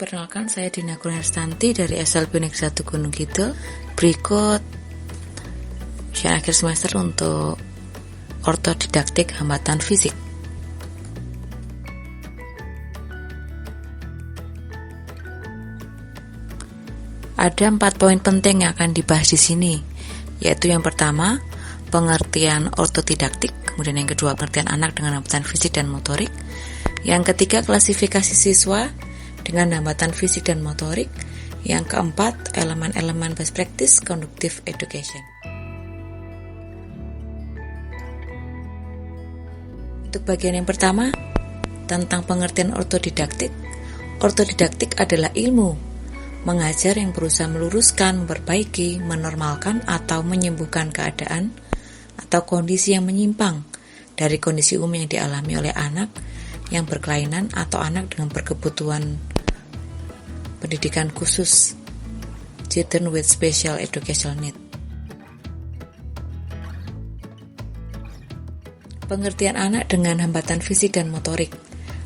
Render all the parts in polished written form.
Perkenalkan, saya Dina Kurniarstanti dari SLB Negeri 1 Gunung Kidul. Berikut ujian akhir semester untuk ortodidaktik hambatan fisik. Ada 4 poin penting yang akan dibahas di sini, yaitu yang pertama, pengertian ortodidaktik, kemudian yang kedua, pengertian anak dengan hambatan fisik dan motorik, yang ketiga, klasifikasi siswa dengan hambatan fisik dan motorik, yang keempat, elemen-elemen best practice conducive education. Untuk bagian yang pertama, tentang pengertian ortodidaktik. Ortodidaktik adalah ilmu mengajar yang berusaha meluruskan, memperbaiki, menormalkan, atau menyembuhkan keadaan atau kondisi yang menyimpang dari kondisi umum yang dialami oleh anak yang berkelainan atau anak dengan berkebutuhan pendidikan khusus, children with special educational need. Pengertian anak dengan hambatan fisik dan motorik.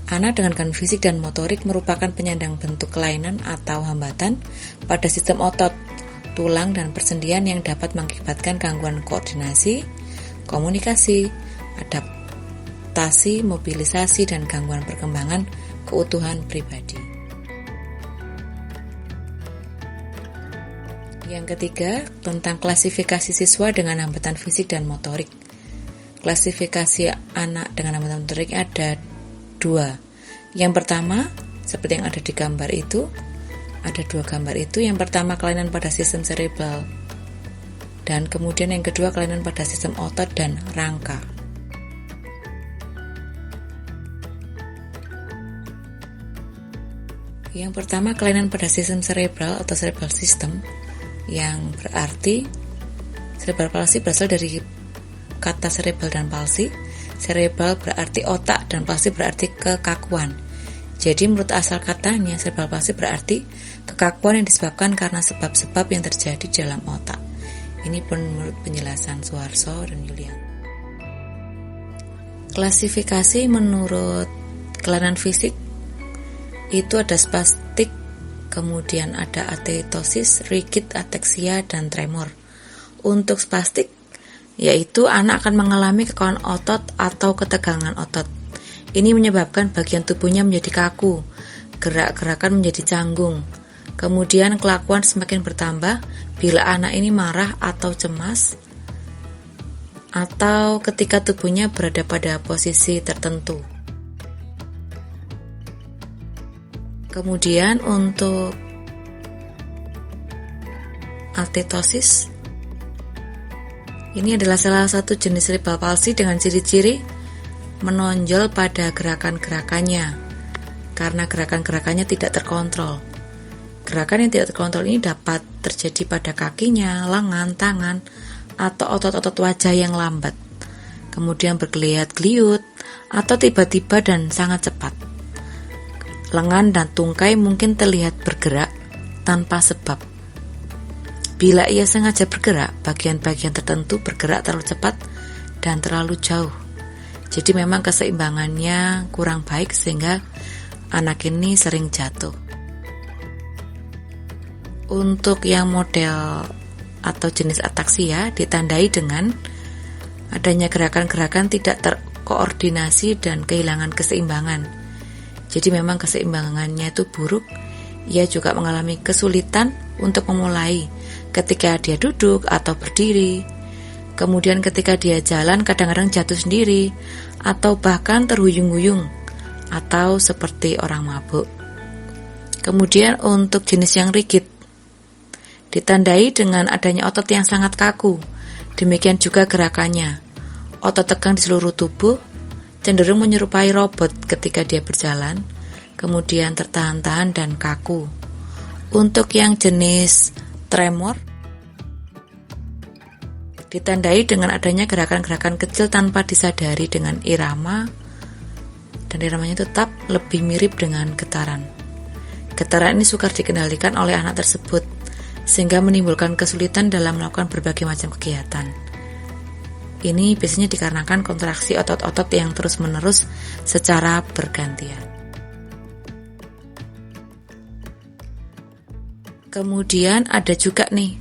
Anak dengan gangguan fisik dan motorik merupakan penyandang bentuk kelainan atau hambatan pada sistem otot, tulang, dan persendian yang dapat mengakibatkan gangguan koordinasi, komunikasi, adaptasi, mobilisasi, dan gangguan perkembangan keutuhan pribadi. Yang ketiga, tentang klasifikasi siswa dengan hambatan fisik dan motorik. Klasifikasi anak dengan hambatan motorik ada 2. Yang pertama, seperti yang ada di gambar itu, ada 2 gambar itu. Yang pertama, kelainan pada sistem cerebral, dan kemudian yang kedua, kelainan pada sistem otot dan rangka. Yang pertama, kelainan pada sistem cerebral atau cerebral system, yang berarti cerebral palsy berasal dari kata cerebral dan palsy. Cerebral berarti otak dan palsy berarti kekakuan. Jadi menurut asal katanya, cerebral palsy berarti kekakuan yang disebabkan karena sebab-sebab yang terjadi dalam otak. Ini pun menurut penjelasan Suharso dan Yulian. Klasifikasi menurut kelainan fisik itu ada spastik, kemudian ada atetosis, rigid, ateksia, dan tremor. Untuk spastik, yaitu anak akan mengalami kekakuan otot atau ketegangan otot. Ini menyebabkan bagian tubuhnya menjadi kaku, gerak-gerakan menjadi canggung. Kemudian kelakuan semakin bertambah bila anak ini marah atau cemas, atau ketika tubuhnya berada pada posisi tertentu. Kemudian untuk atetosis, ini adalah salah satu jenis cerebral palsy dengan ciri-ciri menonjol pada gerakan-gerakannya karena gerakan-gerakannya tidak terkontrol. Gerakan yang tidak terkontrol ini dapat terjadi pada kakinya, lengan, tangan, atau otot-otot wajah yang lambat, kemudian bergeliat-geliut, atau tiba-tiba dan sangat cepat. Lengan dan tungkai mungkin terlihat bergerak tanpa sebab. Bila ia sengaja bergerak, bagian-bagian tertentu bergerak terlalu cepat dan terlalu jauh. Jadi memang keseimbangannya kurang baik sehingga anak ini sering jatuh. Untuk yang model atau jenis ataksia ditandai dengan adanya gerakan-gerakan tidak terkoordinasi dan kehilangan keseimbangan. Jadi memang keseimbangannya itu buruk. Ia juga mengalami kesulitan untuk memulai ketika dia duduk atau berdiri. Kemudian ketika dia jalan kadang-kadang jatuh sendiri atau bahkan terhuyung-huyung atau seperti orang mabuk. Kemudian untuk jenis yang rigid ditandai dengan adanya otot yang sangat kaku. Demikian juga gerakannya. Otot tegang di seluruh tubuh, cenderung menyerupai robot ketika dia berjalan, kemudian tertahan-tahan dan kaku. Untuk yang jenis tremor, ditandai dengan adanya gerakan-gerakan kecil tanpa disadari dengan irama, dan iramanya tetap lebih mirip dengan getaran. Getaran ini sukar dikendalikan oleh anak tersebut, sehingga menimbulkan kesulitan dalam melakukan berbagai macam kegiatan. Ini biasanya dikarenakan kontraksi otot-otot yang terus-menerus secara bergantian. Kemudian ada juga nih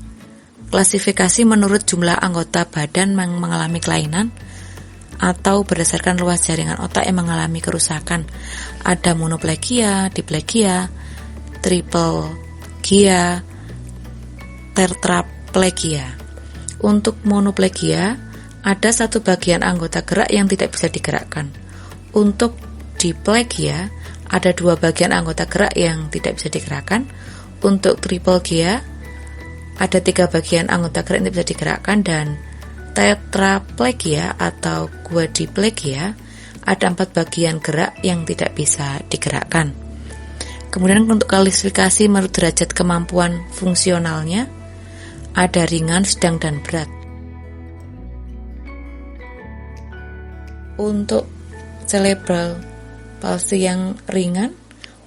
klasifikasi menurut jumlah anggota badan yang mengalami kelainan atau berdasarkan luas jaringan otak yang mengalami kerusakan. Ada monoplegia, diplegia, triplegia, tetraplegia. Untuk monoplegia, ada satu bagian anggota gerak yang tidak bisa digerakkan. Untuk diplegia, ada dua bagian anggota gerak yang tidak bisa digerakkan. Untuk triplegia, ada tiga bagian anggota gerak yang tidak bisa digerakkan. Dan tetraplegia atau quadriplegia, ada 4 bagian gerak yang tidak bisa digerakkan. Kemudian untuk klasifikasi menurut derajat kemampuan fungsionalnya, ada ringan, sedang, dan berat. Untuk cerebral palsy yang ringan,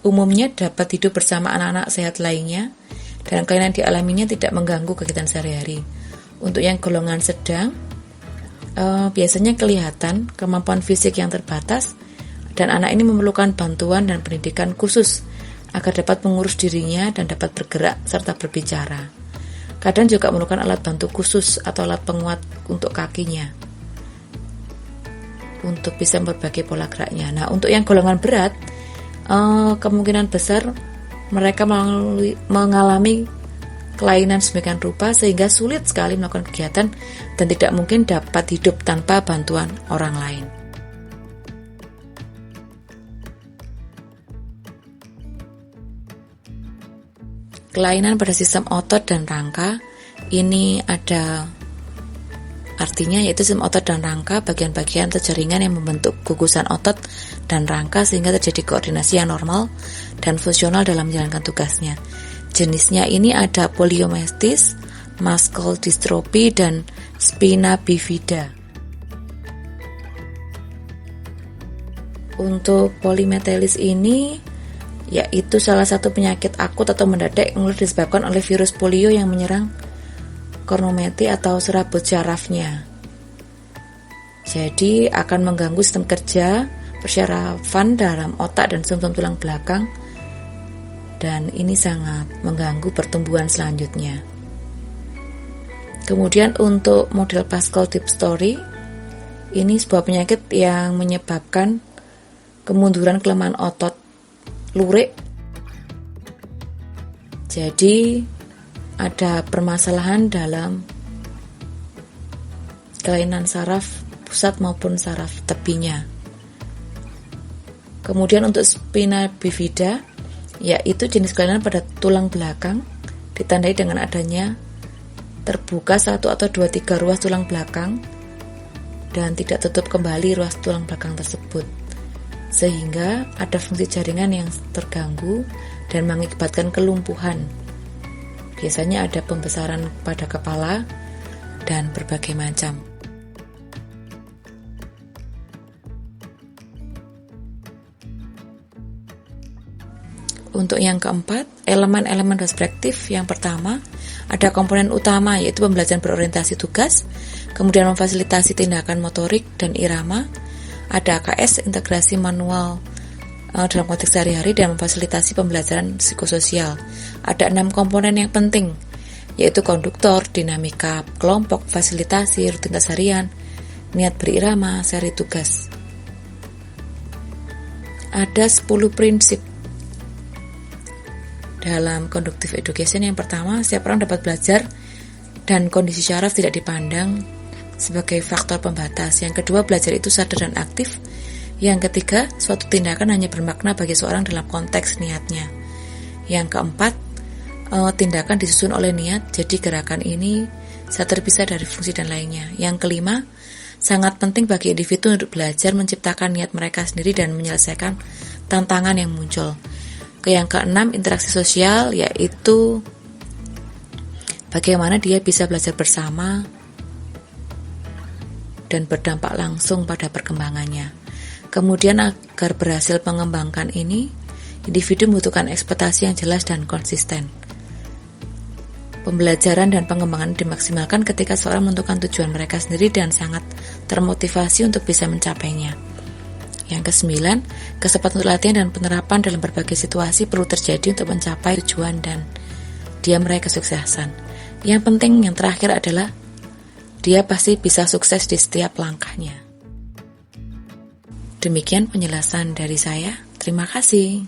umumnya dapat hidup bersama anak-anak sehat lainnya dan kelainan dialaminya tidak mengganggu kegiatan sehari-hari. Untuk yang golongan sedang, biasanya kelihatan kemampuan fisik yang terbatas dan anak ini memerlukan bantuan dan pendidikan khusus agar dapat mengurus dirinya dan dapat bergerak serta berbicara. Kadang juga memerlukan alat bantu khusus atau alat penguat untuk kakinya untuk bisa memperbaiki pola geraknya. Nah, untuk yang golongan berat, kemungkinan besar mereka mengalami kelainan sedemikian rupa sehingga sulit sekali melakukan kegiatan dan tidak mungkin dapat hidup tanpa bantuan orang lain. Kelainan pada sistem otot dan rangka ini ada artinya, yaitu sistem otot dan rangka bagian-bagian atau jaringan yang membentuk gugusan otot dan rangka sehingga terjadi koordinasi yang normal dan fungsional dalam menjalankan tugasnya. Jenisnya ini ada poliomyelitis, muscle dystrophy, dan spina bifida. Untuk poliomyelitis ini yaitu salah satu penyakit akut atau mendadak yang disebabkan oleh virus polio yang menyerang chronomati atau serabut syarafnya. Jadi akan mengganggu sistem kerja persyarafan dalam otak dan sumsum tulang belakang, dan ini sangat mengganggu pertumbuhan selanjutnya. Kemudian untuk model Pascal Deep Story, ini sebuah penyakit yang menyebabkan kemunduran kelemahan otot lurik. Jadi ada permasalahan dalam kelainan saraf pusat maupun saraf tepinya. Kemudian untuk spina bifida, yaitu jenis kelainan pada tulang belakang, ditandai dengan adanya terbuka 1 atau 2-3 ruas tulang belakang dan tidak tutup kembali ruas tulang belakang tersebut, sehingga ada fungsi jaringan yang terganggu dan mengakibatkan kelumpuhan. Biasanya ada pembesaran pada kepala dan berbagai macam. Untuk yang keempat, elemen-elemen perspektif. Yang pertama, ada komponen utama yaitu pembelajaran berorientasi tugas, kemudian memfasilitasi tindakan motorik dan irama. Ada AKS, integrasi manual dalam konteks sehari-hari dan memfasilitasi pembelajaran psikososial. Ada 6 komponen yang penting, yaitu konduktor, dinamika kelompok, fasilitasi, rutinitas harian, niat berirama, seri tugas. Ada 10 prinsip dalam conductive education. Yang pertama, setiap orang dapat belajar dan kondisi syaraf tidak dipandang sebagai faktor pembatas. Yang kedua, belajar itu sadar dan aktif. Yang ketiga, suatu tindakan hanya bermakna bagi seorang dalam konteks niatnya. Yang keempat, tindakan disusun oleh niat, jadi gerakan ini sadar terpisah dari fungsi dan lainnya. Yang kelima, sangat penting bagi individu untuk belajar menciptakan niat mereka sendiri dan menyelesaikan tantangan yang muncul. Yang keenam, interaksi sosial, yaitu bagaimana dia bisa belajar bersama dan berdampak langsung pada perkembangannya. Kemudian agar berhasil mengembangkan ini, individu membutuhkan ekspektasi yang jelas dan konsisten. Pembelajaran dan pengembangan dimaksimalkan ketika seorang menentukan tujuan mereka sendiri dan sangat termotivasi untuk bisa mencapainya. Yang kesembilan, kesempatan untuk latihan dan penerapan dalam berbagai situasi perlu terjadi untuk mencapai tujuan dan dia meraih kesuksesan. Yang penting yang terakhir adalah dia pasti bisa sukses di setiap langkahnya. Demikian penjelasan dari saya. Terima kasih.